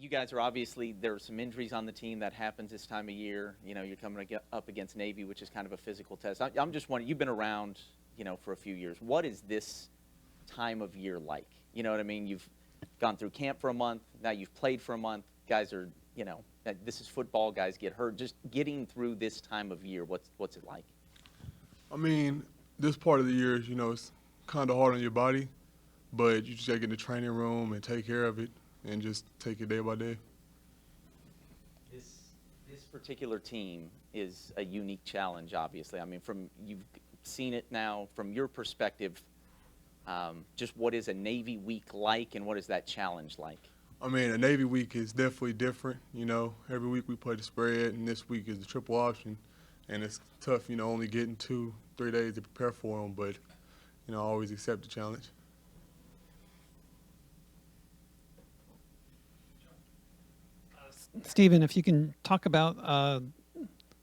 you guys are obviously, there are some injuries on the team that happens this time of year. You know, you're coming up against Navy, which is kind of a physical test. I'm just wondering, you've been around, you know, for a few years. What is this time of year like? You know what I mean? You've gone through camp for a month. Now you've played for a month. Guys are, you know, this is football. Guys get hurt. Just getting through this time of year, what's it like? I mean, this part of the year, you know, it's kind of hard on your body, but you just got to get in the training room and take care of it and just take it day by day. This particular team is a unique challenge, obviously. I mean, you've seen it now from your perspective. Just what is a Navy week like, and what is that challenge like? I mean, a Navy week is definitely different. You know, every week we play the spread, and this week is the triple option, and it's tough. You know, only getting 2-3 days to prepare for them, but you know, I always accept the challenge. Stephen, if you can talk about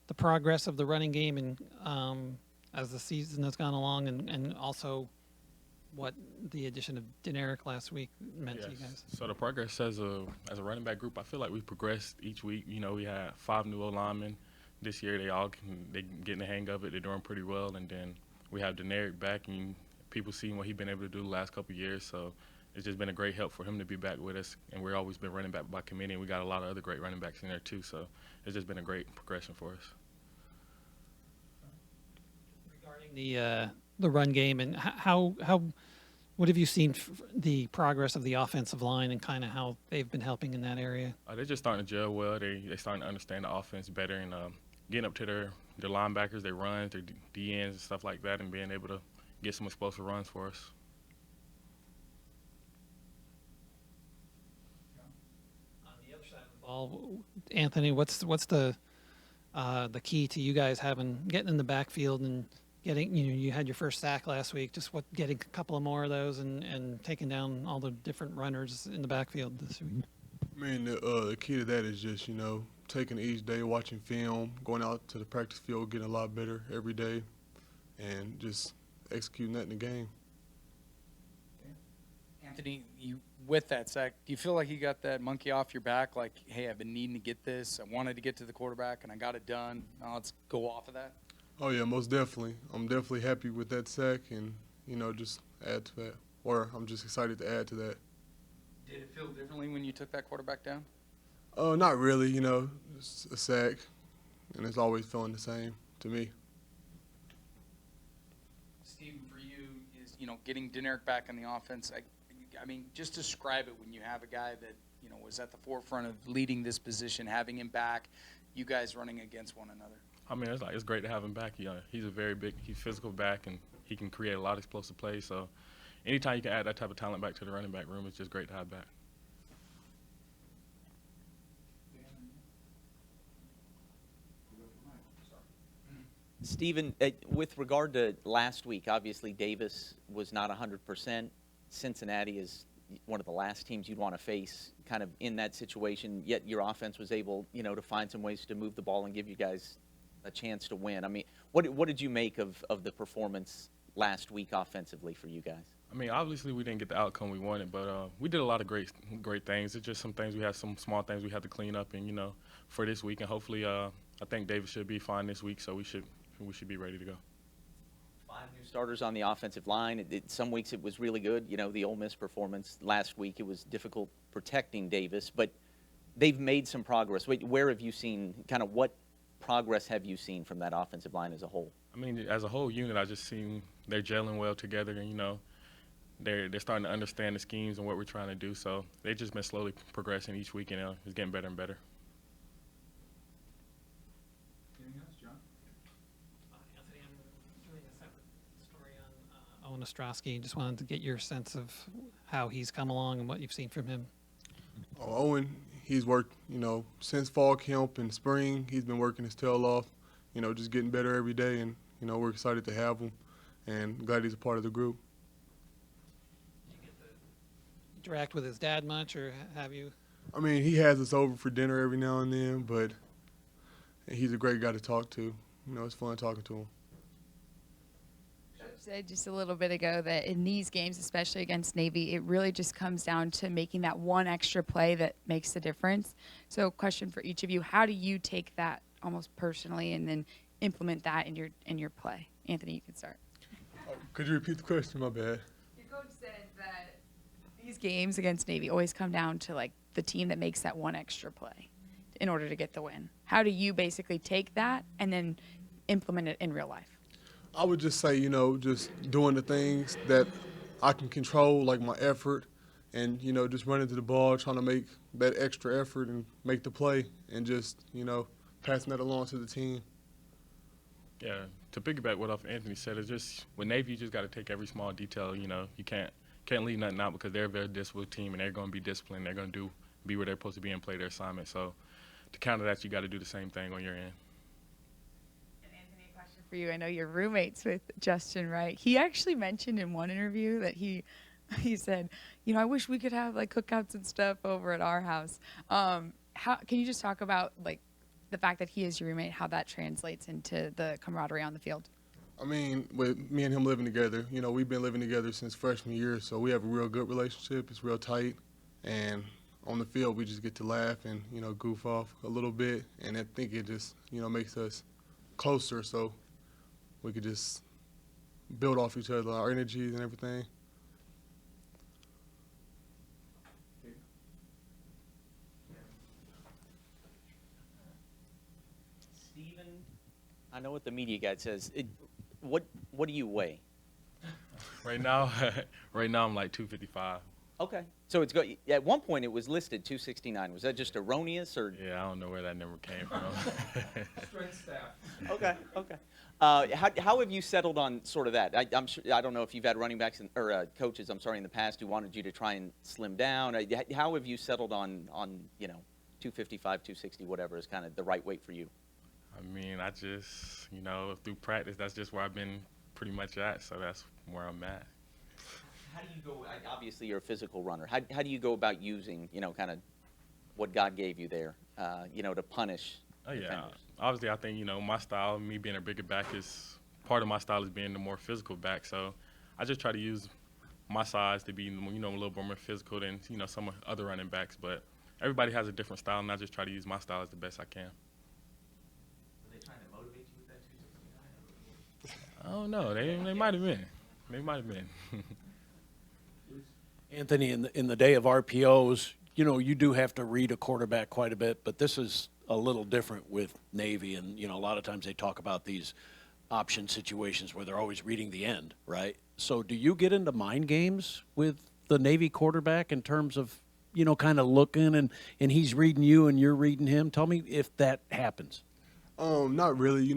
the progress of the running game and as the season has gone along, and also what the addition of Deneric last week meant to you guys. So the progress as a running back group, I feel like we've progressed each week. You know, we had 5 new O-linemen this year. They getting the hang of it. They're doing pretty well. And then we have Deneric back, and people seeing what he's been able to do the last couple of years. So it's just been a great help for him to be back with us. And we've always been running back by committee, and we got a lot of other great running backs in there too. So it's just been a great progression for us. Regarding the run game, and how what have you seen the progress of the offensive line and kind of how they've been helping in that area? They're just starting to gel well. They're starting to understand the offense better, and getting up to their linebackers, their runs, their DNs and stuff like that, and being able to get some explosive runs for us. On the other side of the ball, Anthony, what's the key to you guys getting in the backfield and getting, you know, you had your first sack last week, just getting a couple of more of those and taking down all the different runners in the backfield this week? I mean, the key to that is just, you know, taking it each day, watching film, going out to the practice field, getting a lot better every day, and just executing that in the game. Anthony, with that sack, do you feel like you got that monkey off your back? Like, hey, I've been needing to get this. I wanted to get to the quarterback, and I got it done. Now let's go off of that. Oh, yeah, most definitely. I'm definitely happy with that sack and, you know, just add to that. Or I'm just excited to add to that. Did it feel differently when you took that quarterback down? Not really, you know, it's a sack, and it's always feeling the same to me. Steve, for you, is, you know, getting Deneric back in the offense, I mean, just describe it when you have a guy that, you know, was at the forefront of leading this position, having him back, you guys running against one another. I mean, it's great to have him back. He's he's physical back, and he can create a lot of explosive plays. So anytime you can add that type of talent back to the running back room, it's just great to have back. Stephen, with regard to last week, obviously Davis was not 100%. Cincinnati is one of the last teams you'd want to face kind of in that situation, yet your offense was able, you know, to find some ways to move the ball and give you guys a chance to win. I mean, what did you make of the performance last week offensively for you guys? I mean, obviously we didn't get the outcome we wanted, but we did a lot of great things. It's just some small things we had to clean up, and, you know, for this week, and hopefully I think Davis should be fine this week, so we should be ready to go. 5 new starters on the offensive line. Some weeks it was really good. You know, the Ole Miss performance last week, it was difficult protecting Davis, but they've made some progress. Where have you seen, kind of what progress have you seen from that offensive line as a whole? I mean, as a whole unit, I just seen they're gelling well together, and, you know, they're starting to understand the schemes and what we're trying to do. So they've just been slowly progressing each week, and it's getting better and better. Anything else, John? Anthony, I'm doing a separate story on Owen Ostrowski. Just wanted to get your sense of how he's come along and what you've seen from him. Owen, he's worked, you know, since fall camp in spring. He's been working his tail off, you know, just getting better every day, and, you know, we're excited to have him and glad he's a part of the group. Did you get to interact with his dad much, or have you? I mean, he has us over for dinner every now and then, but he's a great guy to talk to. You know, it's fun talking to him. said just a little bit ago that in these games, especially against Navy, it really just comes down to making that one extra play that makes the difference. So question for each of you, how do you take that almost personally and then implement that in your play? Anthony, you can start. Could you repeat the question? My bad. Your coach said that these games against Navy always come down to like the team that makes that one extra play in order to get the win. How do you basically take that and then implement it in real life? I would just say, just doing the things that I can control, like my effort, and, just running to the ball, trying to make that extra effort and make the play, and just, passing that along to the team. Yeah, to piggyback what off Anthony said, it's just with Navy, you just got to take every small detail. You can't leave nothing out because they're a very disciplined team and they're going to be disciplined. They're going to be where they're supposed to be and play their assignment. So to counter that, you got to do the same thing on your end. And Anthony, a question for you. I know you're roommates with Justin, right? He actually mentioned in one interview that he said, I wish we could have like cookouts and stuff over at our house. Can you just talk about like the fact that he is your roommate, how that translates into the camaraderie on the field? I mean, with me and him living together, we've been living together since freshman year, so we have a real good relationship. It's real tight, and on the field we just get to laugh and, goof off a little bit, and I think it just, makes us closer so we could just build off each other, our energies and everything. Steven, I know what the media guide says. What do you weigh? Right now, I'm like 255. Okay. So at one point it was listed 269. Was that just erroneous or? Yeah, I don't know where that number came from. Strength staff. Okay. How have you settled on sort of that? I'm sure, I don't know if you've had running backs or coaches, in the past who wanted you to try and slim down. How have you settled on 255, 260, whatever is kind of the right weight for you? I mean, I just, through practice, that's just where I've been pretty much at, so that's where I'm at. How do you go, obviously you're a physical runner, how do you go about using, kind of what God gave you there, to punish defenders? Obviously I think, my style, me being a bigger back, part of my style is being the more physical back, so I just try to use my size to be, a little bit more physical than, some other running backs, but everybody has a different style, and I just try to use my style as the best I can. I don't know. They might have been. They might have been. Anthony, in the day of RPOs, you do have to read a quarterback quite a bit, but this is a little different with Navy, and a lot of times they talk about these option situations where they're always reading the end, right? So do you get into mind games with the Navy quarterback in terms of kind of looking and he's reading you and you're reading him? Tell me if that happens. Not really.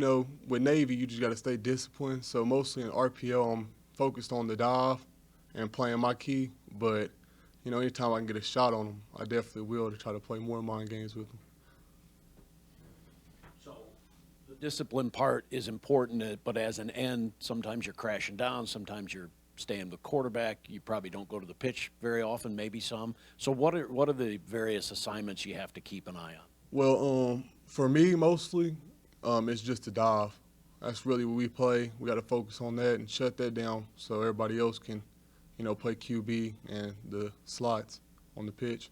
With Navy, you just got to stay disciplined. So mostly in RPO, I'm focused on the dive and playing my key. But, anytime I can get a shot on them, I definitely will to try to play more mind games with them. So the discipline part is important, but as an end, sometimes you're crashing down, sometimes you're staying with quarterback. You probably don't go to the pitch very often, maybe some. So what are the various assignments you have to keep an eye on? Well, for me, mostly, it's just the dive. That's really what we play. We got to focus on that and shut that down so everybody else can, play QB and the slots on the pitch.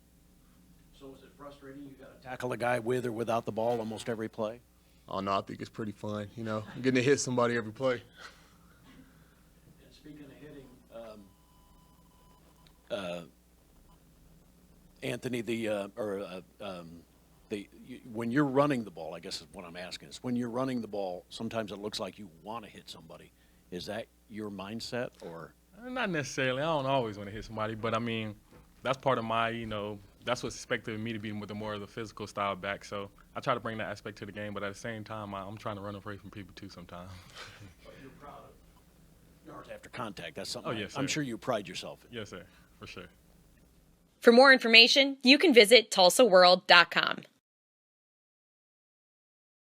So is it frustrating? You got to tackle a guy with or without the ball almost every play? Oh, no, I think it's pretty fun, getting to hit somebody every play. And speaking of hitting, Anthony, when you're running the ball, I guess is what I'm asking is, when you're running the ball, sometimes it looks like you want to hit somebody. Is that your mindset, or? Not necessarily. I don't always want to hit somebody, but I mean, that's part of my, that's what's expected of me to be with more of the physical style back. So I try to bring that aspect to the game, but at the same time, I'm trying to run away from people too sometimes. But you're proud of yards after contact. That's something yes, I'm sir. sure you pride yourself in. Yes, sir, for sure. For more information, you can visit tulsaworld.com.